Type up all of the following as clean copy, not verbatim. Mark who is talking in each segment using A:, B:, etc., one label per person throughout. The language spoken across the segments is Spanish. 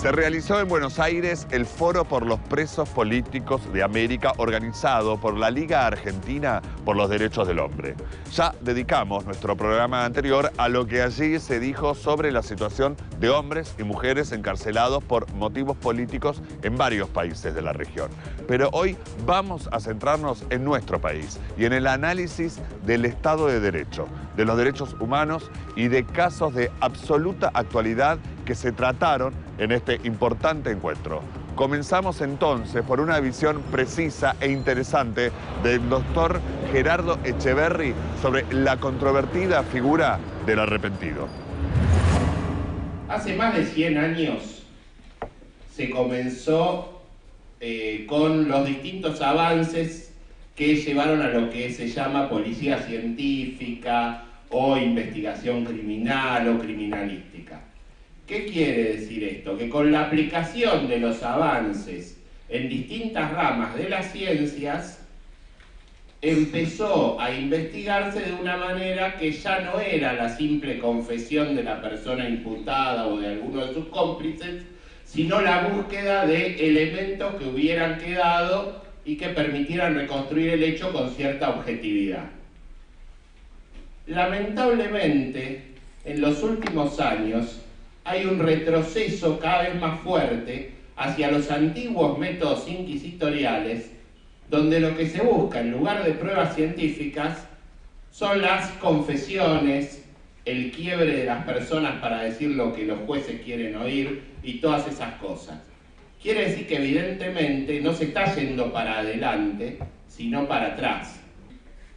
A: Se realizó en Buenos Aires el Foro por los Presos Políticos de América, organizado por la Liga Argentina por los Derechos del Hombre. Ya dedicamos nuestro programa anterior a lo que allí se dijo sobre la situación de hombres y mujeres encarcelados por motivos políticos en varios países de la región. Pero hoy vamos a centrarnos en nuestro país y en el análisis del Estado de Derecho, de los derechos humanos y de casos de absoluta actualidad que se trataron en este importante encuentro. Comenzamos entonces por una visión precisa e interesante del doctor Gerardo Echeverri sobre la controvertida figura del arrepentido.
B: Hace más de 100 años se comenzó con los distintos avances que llevaron a lo que se llama policía científica o investigación criminal o criminalística. ¿Qué quiere decir esto? Que con la aplicación de los avances en distintas ramas de las ciencias, empezó a investigarse de una manera que ya no era la simple confesión de la persona imputada o de alguno de sus cómplices, sino la búsqueda de elementos que hubieran quedado y que permitieran reconstruir el hecho con cierta objetividad. Lamentablemente, en los últimos años, hay un retroceso cada vez más fuerte hacia los antiguos métodos inquisitoriales, donde lo que se busca en lugar de pruebas científicas son las confesiones, el quiebre de las personas para decir lo que los jueces quieren oír y todas esas cosas. Quiere decir que evidentemente no se está yendo para adelante, sino para atrás.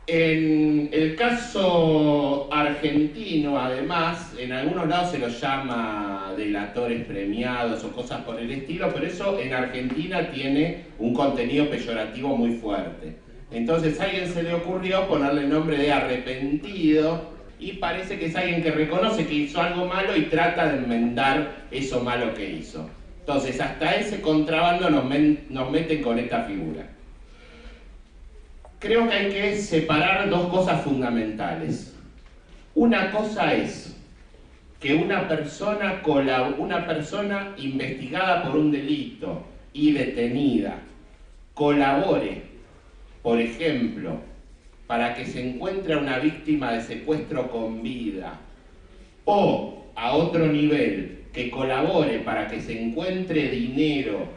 B: En el caso argentino, además, en algunos lados se los llama delatores premiados o cosas por el estilo, pero eso en Argentina tiene un contenido peyorativo muy fuerte. Entonces a alguien se le ocurrió ponerle el nombre de arrepentido y parece que es alguien que reconoce que hizo algo malo y trata de enmendar eso malo que hizo. Entonces hasta ese contrabando nos meten con esta figura. Creo que hay que separar dos cosas fundamentales. Una cosa es que una persona investigada por un delito y detenida colabore, por ejemplo, para que se encuentre a una víctima de secuestro con vida, o a otro nivel, que colabore para que se encuentre dinero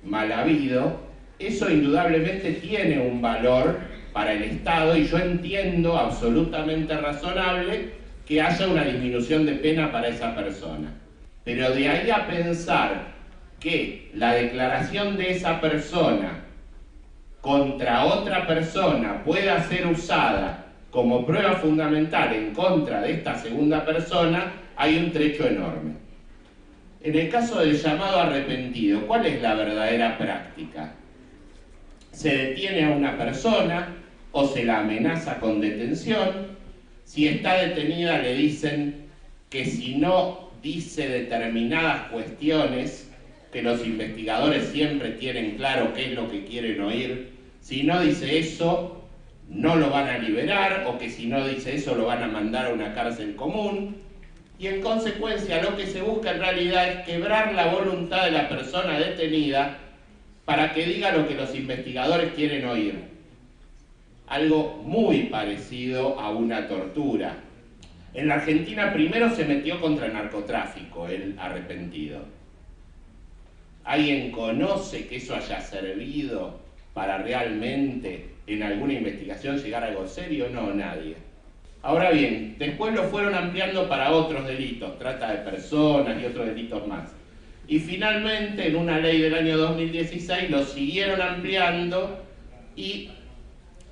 B: mal habido. Eso indudablemente tiene un valor para el Estado y yo entiendo absolutamente razonable que haya una disminución de pena para esa persona. Pero de ahí a pensar que la declaración de esa persona contra otra persona pueda ser usada como prueba fundamental en contra de esta segunda persona, hay un trecho enorme. En el caso del llamado arrepentido, ¿cuál es la verdadera práctica? Se detiene a una persona o se la amenaza con detención. Si está detenida le dicen que si no dice determinadas cuestiones, que los investigadores siempre tienen claro qué es lo que quieren oír, si no dice eso no lo van a liberar, o que si no dice eso lo van a mandar a una cárcel común, y en consecuencia lo que se busca en realidad es quebrar la voluntad de la persona detenida para que diga lo que los investigadores quieren oír. Algo muy parecido a una tortura. En la Argentina primero se metió contra el narcotráfico, el arrepentido. ¿Alguien conoce que eso haya servido para realmente en alguna investigación llegar a algo serio? No, nadie. Ahora bien, después lo fueron ampliando para otros delitos, trata de personas y otros delitos más. Y finalmente, en una ley del año 2016, lo siguieron ampliando y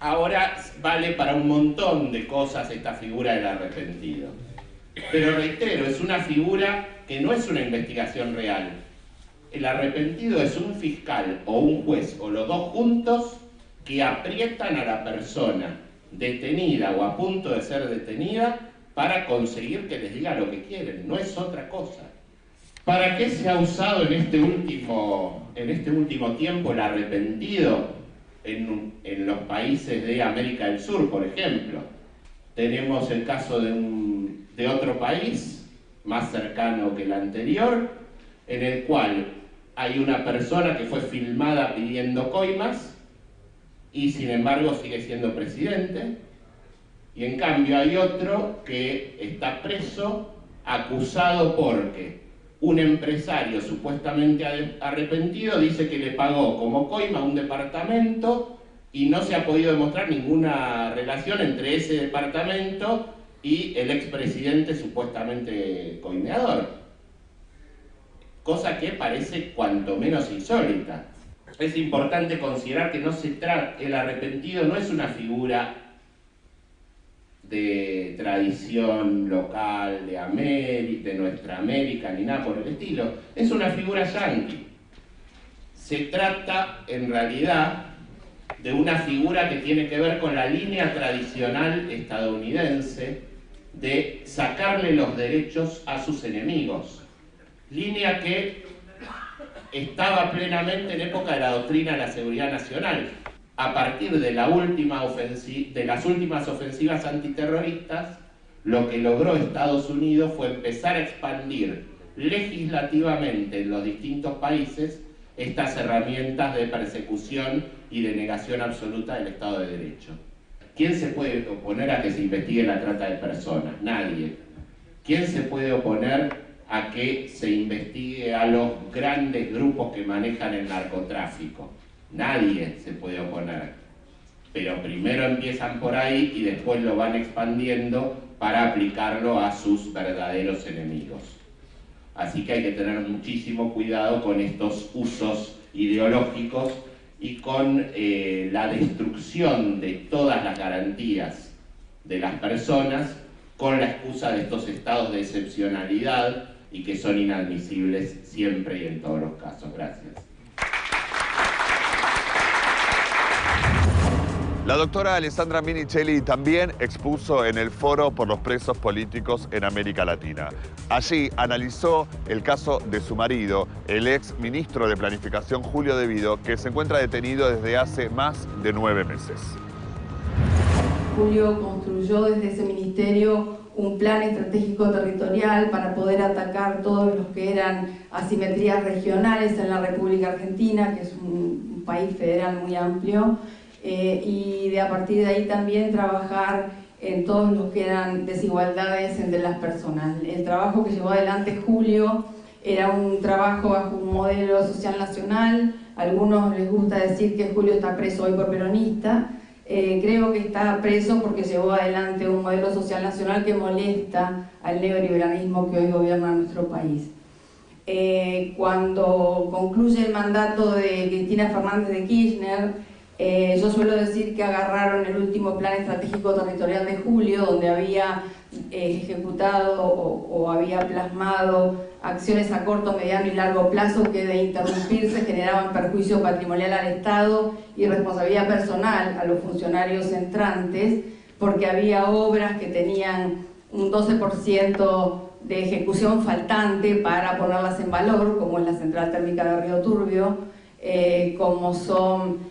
B: ahora vale para un montón de cosas esta figura del arrepentido. Pero reitero, es una figura que no es una investigación real. El arrepentido es un fiscal o un juez o los dos juntos que aprietan a la persona detenida o a punto de ser detenida para conseguir que les diga lo que quieren, no es otra cosa. ¿Para qué se ha usado en este último tiempo el arrepentido en los países de América del Sur, por ejemplo? Tenemos el caso de otro país más cercano que el anterior, en el cual hay una persona que fue filmada pidiendo coimas y sin embargo sigue siendo presidente, y en cambio hay otro que está preso acusado porque un empresario supuestamente arrepentido dice que le pagó como coima un departamento y no se ha podido demostrar ninguna relación entre ese departamento y el expresidente supuestamente coimeador. Cosa que parece cuanto menos insólita. Es importante considerar que no se trata, el arrepentido no es una figura de tradición local de América, de nuestra América, ni nada por el estilo. Es una figura yanqui. Se trata, en realidad, de una figura que tiene que ver con la línea tradicional estadounidense de sacarle los derechos a sus enemigos. Línea que estaba plenamente en época de la doctrina de la seguridad nacional. A partir de las últimas ofensivas antiterroristas, lo que logró Estados Unidos fue empezar a expandir legislativamente en los distintos países estas herramientas de persecución y de negación absoluta del Estado de Derecho. ¿Quién se puede oponer a que se investigue la trata de personas? Nadie. ¿Quién se puede oponer a que se investigue a los grandes grupos que manejan el narcotráfico? Nadie se puede oponer. Pero primero empiezan por ahí y después lo van expandiendo para aplicarlo a sus verdaderos enemigos. Así que hay que tener muchísimo cuidado con estos usos ideológicos y con la destrucción de todas las garantías de las personas con la excusa de estos estados de excepcionalidad y que son inadmisibles siempre y en todos los casos. Gracias.
A: La doctora Alessandra Minichelli también expuso en el Foro por los Presos Políticos en América Latina. Allí analizó el caso de su marido, el ex ministro de Planificación Julio De Vido, que se encuentra detenido desde hace más de 9 meses.
C: Julio construyó desde ese ministerio un plan estratégico territorial para poder atacar todos los que eran asimetrías regionales en la República Argentina, que es un país federal muy amplio. Y a partir de ahí también trabajar en todos los que eran desigualdades entre las personas. El trabajo que llevó adelante Julio era un trabajo bajo un modelo social nacional. A algunos les gusta decir que Julio está preso hoy por peronista. Creo que está preso porque llevó adelante un modelo social nacional que molesta al neoliberalismo que hoy gobierna nuestro país. Cuando concluye el mandato de Cristina Fernández de Kirchner, yo suelo decir que agarraron el último plan estratégico territorial de Julio, donde había ejecutado o había plasmado acciones a corto, mediano y largo plazo que de interrumpirse generaban perjuicio patrimonial al Estado y responsabilidad personal a los funcionarios entrantes, porque había obras que tenían un 12% de ejecución faltante para ponerlas en valor, como es la central térmica de Río Turbio, como son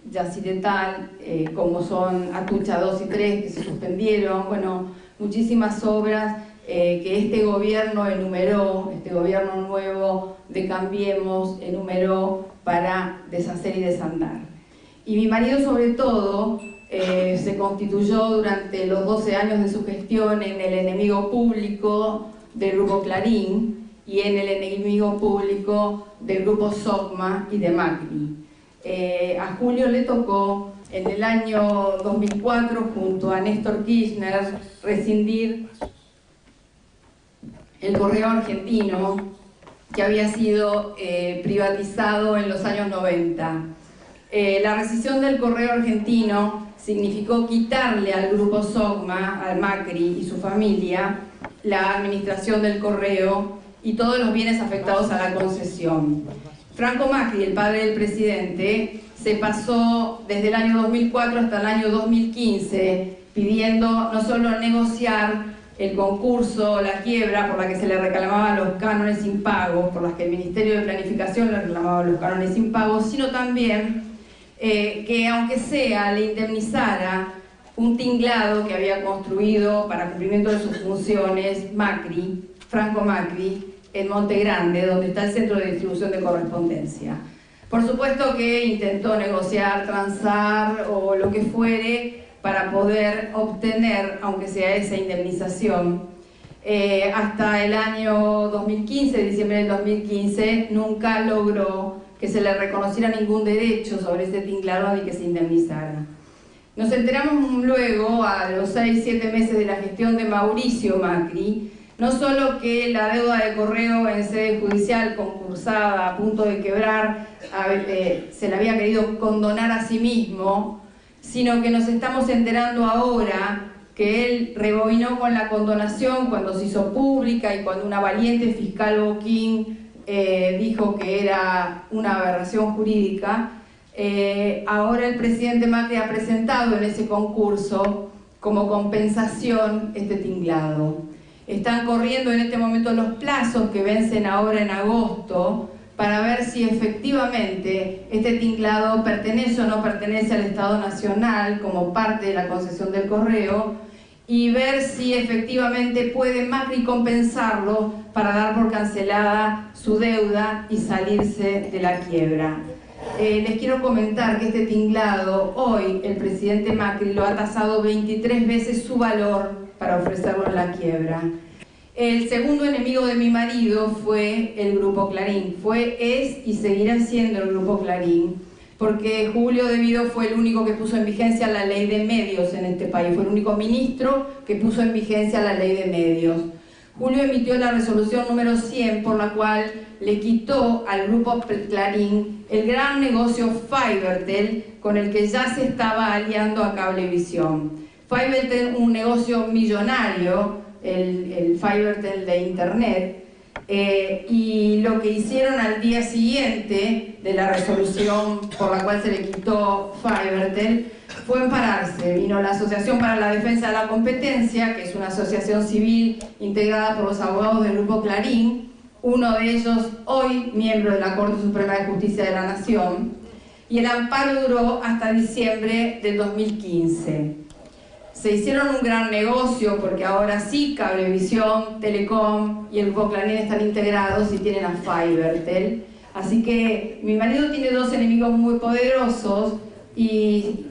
C: Yacyretá, como son Atucha 2 y 3 que se suspendieron, bueno, muchísimas obras que este gobierno enumeró, este gobierno nuevo de Cambiemos enumeró para deshacer y desandar. Y mi marido sobre todo se constituyó durante los 12 años de su gestión en el enemigo público del Grupo Clarín y en el enemigo público del Grupo SOCMA y de Macri. A Julio le tocó en el año 2004 junto a Néstor Kirchner rescindir el Correo Argentino que había sido privatizado en los años 90. La rescisión del Correo Argentino significó quitarle al Grupo SOCMA, al Macri y su familia, la administración del correo y todos los bienes afectados a la concesión. Franco Macri, el padre del presidente, se pasó desde el año 2004 hasta el año 2015 pidiendo no solo negociar el concurso, la quiebra por la que se le reclamaban los cánones impagos, por las que el Ministerio de Planificación le reclamaba los cánones impagos, sino también que aunque sea le indemnizara un tinglado que había construido para cumplimiento de sus funciones Macri, Franco Macri, en Monte Grande, donde está el centro de distribución de correspondencia. Por supuesto que intentó negociar, transar o lo que fuere para poder obtener, aunque sea esa indemnización. Hasta el año 2015, diciembre del 2015, nunca logró que se le reconociera ningún derecho sobre ese tinglado y que se indemnizara. Nos enteramos luego, a los 6-7 meses de la gestión de Mauricio Macri, no solo que la deuda de Correo en sede judicial concursada, a punto de quebrar, se la había querido condonar a sí mismo, sino que nos estamos enterando ahora que él rebobinó con la condonación cuando se hizo pública y cuando una valiente fiscal Boquín dijo que era una aberración jurídica. Ahora el presidente Macri ha presentado en ese concurso como compensación este tinglado. Están corriendo en este momento los plazos que vencen ahora en agosto para ver si efectivamente este tinglado pertenece o no pertenece al Estado Nacional como parte de la concesión del Correo y ver si efectivamente puede Macri compensarlo para dar por cancelada su deuda y salirse de la quiebra. Les quiero comentar que este tinglado, hoy el presidente Macri lo ha tasado 23 veces su valor para ofrecerlo en la quiebra. El segundo enemigo de mi marido fue el Grupo Clarín, es y seguirá siendo el Grupo Clarín, porque Julio De Vido fue el único que puso en vigencia la ley de medios en este país, fue el único ministro que puso en vigencia la ley de medios. Julio emitió la resolución número 100 por la cual le quitó al Grupo Clarín el gran negocio Fibertel con el que ya se estaba aliando a Cablevisión. Fibertel, un negocio millonario, el Fibertel de Internet, y lo que hicieron al día siguiente de la resolución por la cual se le quitó Fibertel fue ampararse. Vino la Asociación para la Defensa de la Competencia, que es una asociación civil integrada por los abogados del Grupo Clarín, uno de ellos hoy miembro de la Corte Suprema de Justicia de la Nación, y el amparo duró hasta diciembre del 2015. Se hicieron un gran negocio porque ahora sí Cablevisión, Telecom y el Grupo Clarín están integrados y tienen a Fibertel. Así que mi marido tiene dos enemigos muy poderosos y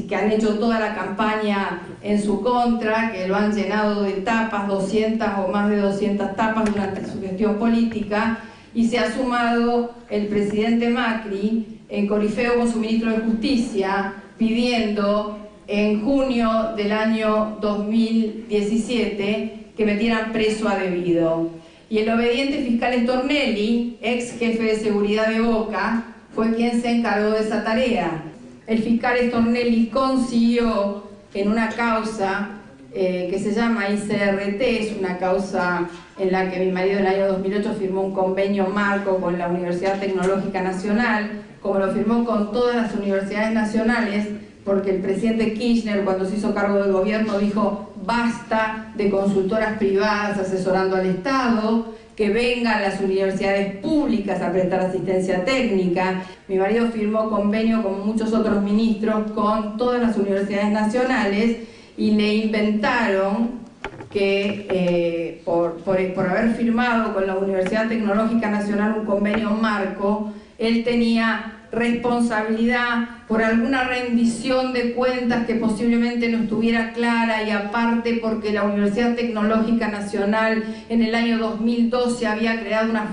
C: que han hecho toda la campaña en su contra, que lo han llenado de tapas, 200 o más de 200 tapas durante su gestión política, y se ha sumado el presidente Macri en corifeo con su ministro de Justicia pidiendo en junio del año 2017 que metieran preso a De Vido. Y el obediente fiscal Stornelli, ex jefe de seguridad de Boca, fue quien se encargó de esa tarea. El fiscal Stornelli consiguió en una causa que se llama ICRT, es una causa en la que mi marido en el año 2008 firmó un convenio marco con la Universidad Tecnológica Nacional, como lo firmó con todas las universidades nacionales, porque el presidente Kirchner, cuando se hizo cargo del gobierno, dijo basta de consultoras privadas asesorando al Estado, que vengan las universidades públicas a prestar asistencia técnica. Mi marido firmó convenio, como muchos otros ministros, con todas las universidades nacionales y le inventaron que por haber firmado con la Universidad Tecnológica Nacional un convenio marco, él tenía responsabilidad por alguna rendición de cuentas que posiblemente no estuviera clara, y aparte porque la Universidad Tecnológica Nacional en el año 2012 había creado una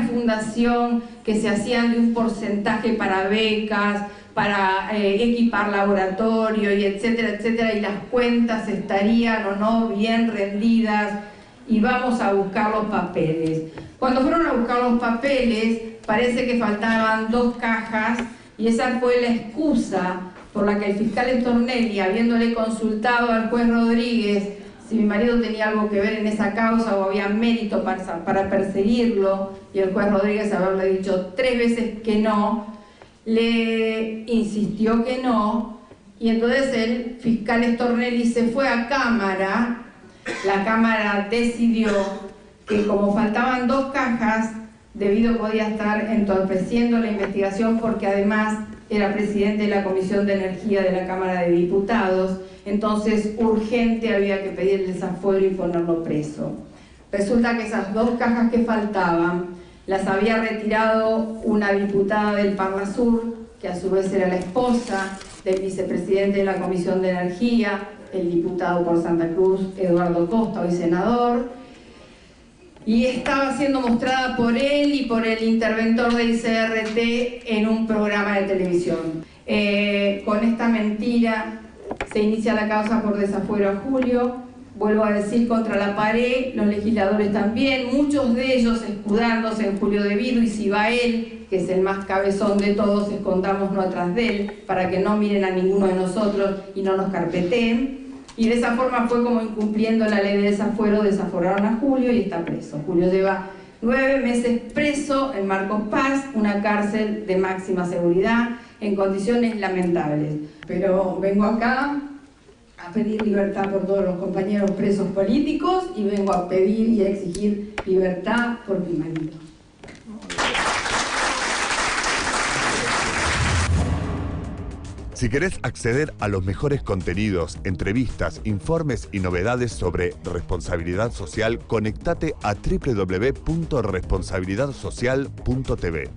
C: fundación que se hacían de un porcentaje para becas, para equipar laboratorio y etcétera, etcétera, y las cuentas estarían o no bien rendidas, y vamos a buscar los papeles. Cuando fueron a buscar los papeles, parece que faltaban 2 cajas, y esa fue la excusa por la que el fiscal Stornelli, habiéndole consultado al juez Rodríguez si mi marido tenía algo que ver en esa causa o había mérito para perseguirlo, y el juez Rodríguez haberle dicho 3 veces que no, le insistió que no, y entonces el fiscal Stornelli se fue a Cámara. La Cámara decidió que como faltaban 2 cajas, De Vido podía estar entorpeciendo la investigación porque además era presidente de la Comisión de Energía de la Cámara de Diputados, entonces urgente había que pedir el desafuero y ponerlo preso. Resulta que esas 2 cajas que faltaban las había retirado una diputada del Parla Sur, que a su vez era la esposa del vicepresidente de la Comisión de Energía, el diputado por Santa Cruz, Eduardo Costa, hoy senador, y estaba siendo mostrada por él y por el interventor de ICRT en un programa de televisión. Con esta mentira se inicia la causa por desafuero a Julio, vuelvo a decir, contra la pared, los legisladores también, muchos de ellos escudándose en Julio De Vido, y si va él, que es el más cabezón de todos, escondámonos atrás de él, para que no miren a ninguno de nosotros y no nos carpeteen. Y de esa forma fue como incumpliendo la ley de desafuero, desaforaron a Julio y está preso. Julio lleva 9 meses preso en Marcos Paz, una cárcel de máxima seguridad, en condiciones lamentables. Pero vengo acá a pedir libertad por todos los compañeros presos políticos y vengo a pedir y a exigir libertad por mi marido.
A: Si querés acceder a los mejores contenidos, entrevistas, informes y novedades sobre responsabilidad social, conectate a www.responsabilidadsocial.tv.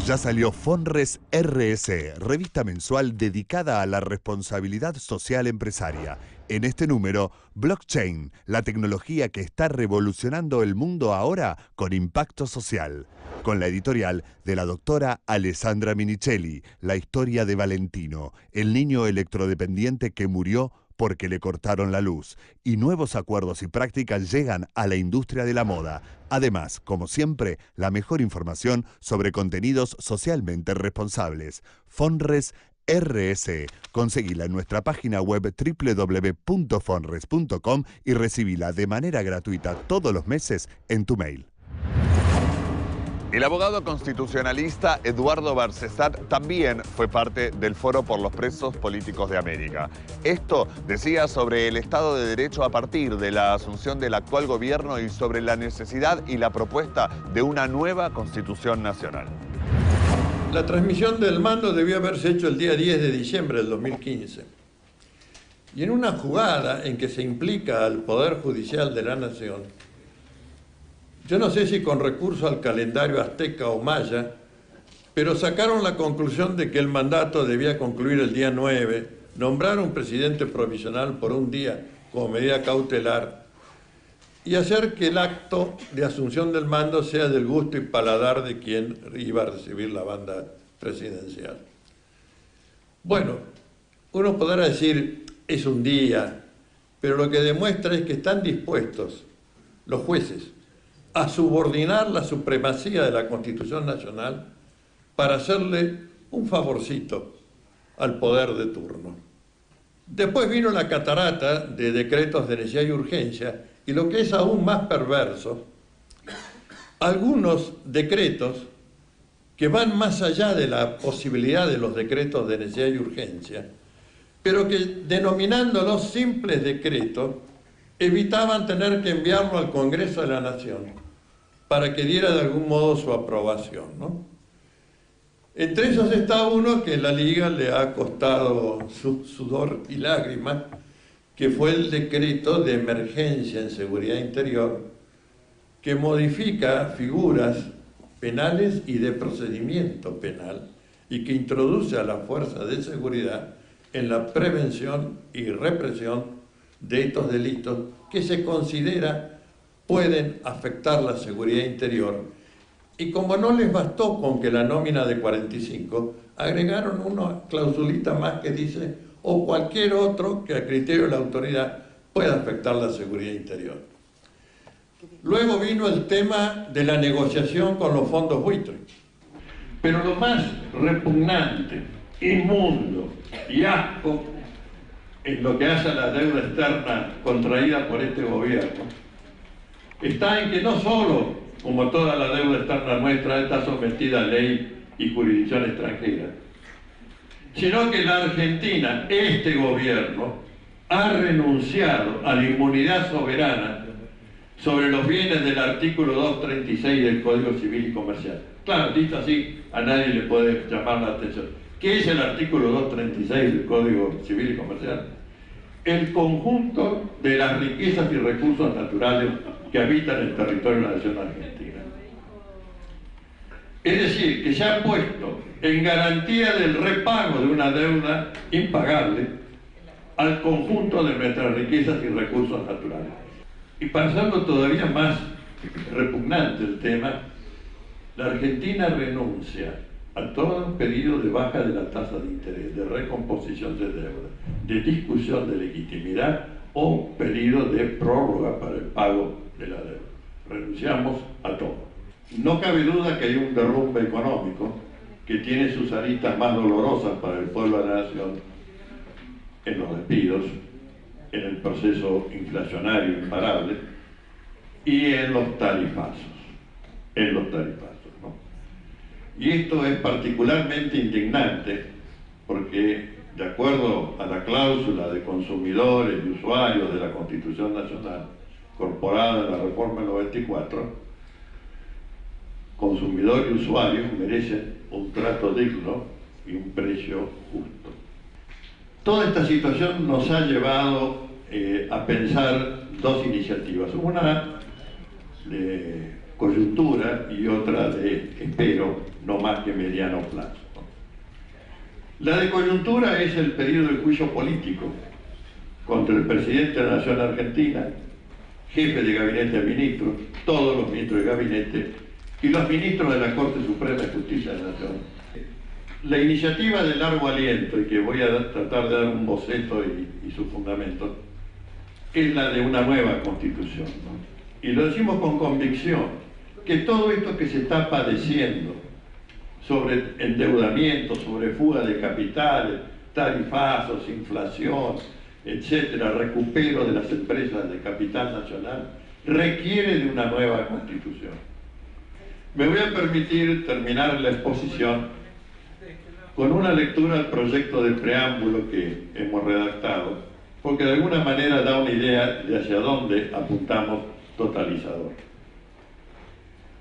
A: Ya salió Fonres RS, revista mensual dedicada a la responsabilidad social empresaria. En este número, blockchain, la tecnología que está revolucionando el mundo ahora con impacto social. Con la editorial de la doctora Alessandra Minichelli, la historia de Valentino, el niño electrodependiente que murió porque le cortaron la luz, y nuevos acuerdos y prácticas llegan a la industria de la moda. Además, como siempre, la mejor información sobre contenidos socialmente responsables. Fonres RS. Conseguila en nuestra página web www.fonres.com y recibila de manera gratuita todos los meses en tu mail. El abogado constitucionalista Eduardo Barcesat también fue parte del Foro por los Presos Políticos de América. Esto decía sobre el Estado de Derecho a partir de la asunción del actual gobierno y sobre la necesidad y la propuesta de una nueva Constitución Nacional.
D: La transmisión del mando debió haberse hecho el día 10 de diciembre del 2015. Y en una jugada en que se implica al Poder Judicial de la Nación, yo no sé si con recurso al calendario azteca o maya, pero sacaron la conclusión de que el mandato debía concluir el día 9, nombrar un presidente provisional por un día como medida cautelar y hacer que el acto de asunción del mando sea del gusto y paladar de quien iba a recibir la banda presidencial. Bueno, uno podrá decir, es un día, pero lo que demuestra es que están dispuestos los jueces a subordinar la supremacía de la Constitución Nacional para hacerle un favorcito al poder de turno. Después vino la catarata de decretos de necesidad y urgencia, y lo que es aún más perverso, algunos decretos que van más allá de la posibilidad de los decretos de necesidad y urgencia, pero que denominándolos simples decretos, evitaban tener que enviarlo al Congreso de la Nación para que diera de algún modo su aprobación, ¿no? Entre esos está uno que la Liga le ha costado su sudor y lágrimas, que fue el decreto de emergencia en seguridad interior, que modifica figuras penales y de procedimiento penal y que introduce a las fuerzas de seguridad en la prevención y represión de estos delitos que se considera pueden afectar la seguridad interior. Y como no les bastó con que la nómina de 45, agregaron una clausulita más que dice o cualquier otro que a criterio de la autoridad pueda afectar la seguridad interior. Luego vino el tema de la negociación con los fondos buitre. Pero lo más repugnante, inmundo y asco en lo que hace a la deuda externa contraída por este gobierno está en que no solo, como toda la deuda externa nuestra, está sometida a ley y jurisdicción extranjera, sino que la Argentina, este gobierno, ha renunciado a la inmunidad soberana sobre los bienes del artículo 236 del Código Civil y Comercial. Claro, dicho así, a nadie le puede llamar la atención. ¿Qué es el artículo 236 del Código Civil y Comercial? el conjunto de las riquezas y recursos naturales que habitan el territorio de la nación argentina. Es decir, que se ha puesto en garantía del repago de una deuda impagable al conjunto de nuestras riquezas y recursos naturales. Y para hacerlo todavía más repugnante el tema, la Argentina renuncia a todo pedido de baja de la tasa de interés, de recomposición de deuda, de discusión de legitimidad o pedido de prórroga para el pago de la deuda. Renunciamos a todo. No cabe duda que hay un derrumbe económico que tiene sus aristas más dolorosas para el pueblo de la nación en los despidos, en el proceso inflacionario imparable y en los tarifazos. ¿No? Y esto es particularmente indignante porque, de acuerdo a la cláusula de consumidores y usuarios de la Constitución Nacional, incorporada en la Reforma del 94, consumidor y usuario merecen un trato digno y un precio justo. Toda esta situación nos ha llevado a pensar dos iniciativas, una de coyuntura y otra de, espero, no más que mediano plazo. La de coyuntura es el pedido de juicio político contra el presidente de la Nación Argentina, jefe de gabinete de ministros, todos los ministros de gabinete y los ministros de la Corte Suprema de Justicia de la Nación. La iniciativa de largo aliento, y que voy a tratar de dar un boceto y su fundamento, es la de una nueva Constitución, ¿no? Y lo decimos con convicción, que todo esto que se está padeciendo sobre endeudamiento, sobre fuga de capitales, tarifazos, inflación, etcétera, recupero de las empresas de capital nacional, requiere de una nueva Constitución. Me voy a permitir terminar la exposición con una lectura al proyecto de preámbulo que hemos redactado, porque de alguna manera da una idea de hacia dónde apuntamos totalizador.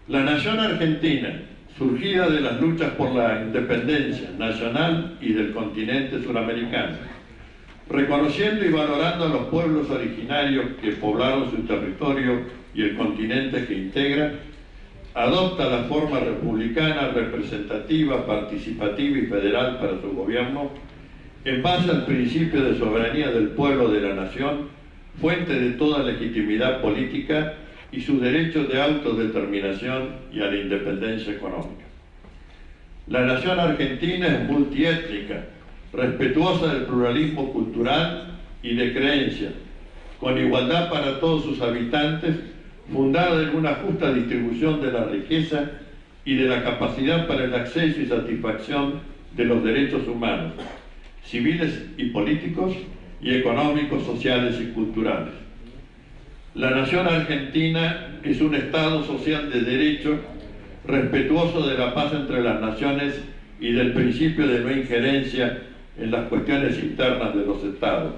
D: La nación argentina, surgida de las luchas por la independencia nacional y del continente suramericano, reconociendo y valorando a los pueblos originarios que poblaron su territorio y el continente que integra, adopta la forma republicana, representativa, participativa y federal para su gobierno, en base al principio de soberanía del pueblo de la nación, fuente de toda legitimidad política y su derecho de autodeterminación y a la independencia económica. La nación argentina es multiétnica, respetuosa del pluralismo cultural y de creencias, con igualdad para todos sus habitantes, fundada en una justa distribución de la riqueza y de la capacidad para el acceso y satisfacción de los derechos humanos, civiles y políticos, y económicos, sociales y culturales. La nación argentina es un Estado social de derecho, respetuoso de la paz entre las naciones y del principio de no injerencia en las cuestiones internas de los Estados.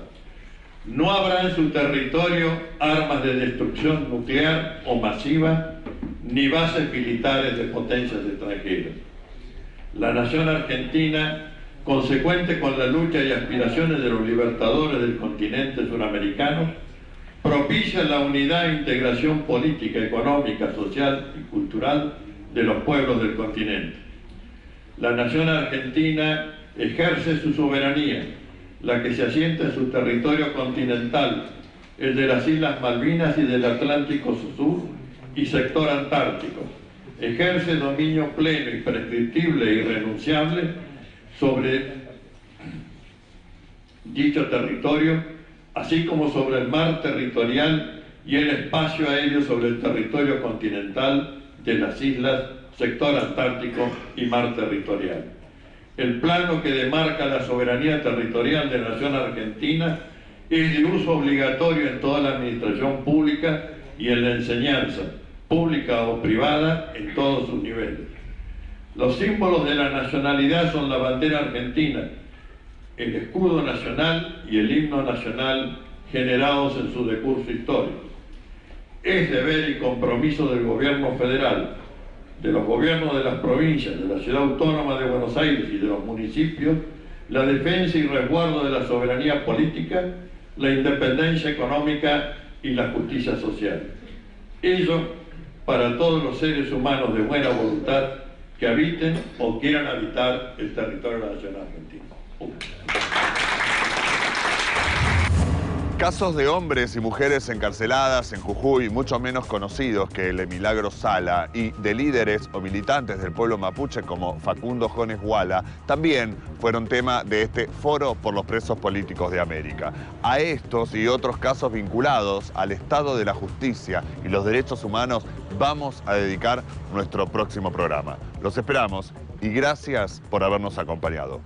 D: No habrá en su territorio armas de destrucción nuclear o masiva, ni bases militares de potencias extranjeras. La nación argentina, consecuente con la lucha y aspiraciones de los libertadores del continente suramericano, propicia la unidad e integración política, económica, social y cultural de los pueblos del continente. La nación argentina ejerce su soberanía, la que se asienta en su territorio continental, el de las Islas Malvinas y del Atlántico Sur y sector antártico. Ejerce dominio pleno, imprescriptible e irrenunciable sobre dicho territorio, así como sobre el mar territorial y el espacio aéreo sobre el territorio continental de las islas, sector antártico y mar territorial. El plano que demarca la soberanía territorial de la nación argentina es de uso obligatorio en toda la administración pública y en la enseñanza, pública o privada, en todos sus niveles. Los símbolos de la nacionalidad son la bandera argentina, el escudo nacional y el himno nacional generados en su decurso histórico. Es deber y compromiso del gobierno federal, de los gobiernos de las provincias, de la Ciudad Autónoma de Buenos Aires y de los municipios, la defensa y resguardo de la soberanía política, la independencia económica y la justicia social. Ello para todos los seres humanos de buena voluntad que habiten o quieran habitar el territorio nacional argentino.
A: Casos de hombres y mujeres encarceladas en Jujuy, mucho menos conocidos que el de Milagro Sala, y de líderes o militantes del pueblo mapuche como Facundo Jones Wala, también fueron tema de este Foro por los Presos Políticos de América. A estos y otros casos vinculados al estado de la justicia y los derechos humanos vamos a dedicar nuestro próximo programa. Los esperamos y gracias por habernos acompañado.